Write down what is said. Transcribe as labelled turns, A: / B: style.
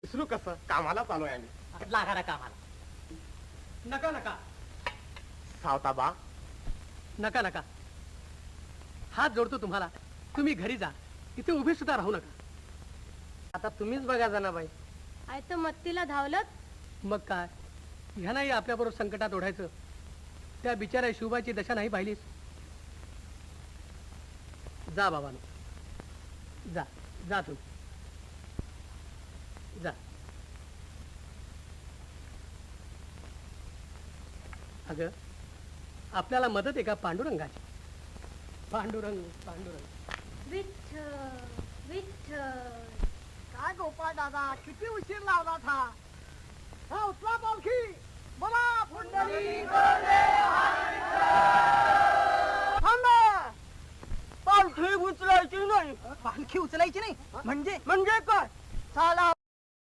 A: विसरू कसं, कामाला चालू आहे आम्ही.
B: लागा ना कामाला. नका नका
A: सावताबा,
B: नका नका, हात जोडतो तुम्हाला. तुम्ही घरी जा, इथे उभे सुद्धा राहू नका. आता तुम्हीच बघा जनाबाई.
C: आयतं मत्तीला धावलत.
B: मग काय, ह्यानाही आपल्याबरोबर संकटात ओढायचं. त्या बिचाऱ्या शिवबाची दशा नाही पाहिलीस. जा बाबानो, जा जा तू जा. अगं, आपल्याला मदत आहे का पांडुरंगाची? पांडुरंग पांडुरंग.
C: विठ्ठल विठ्ठल.
D: काय गोपाळ दादा, किती उशीर लावला था. हा उचला पालखी. बोला पुंडलिक थांबा. पालखी उचलायची नाही. पालखी उचलायची नाही म्हणजे काय? साला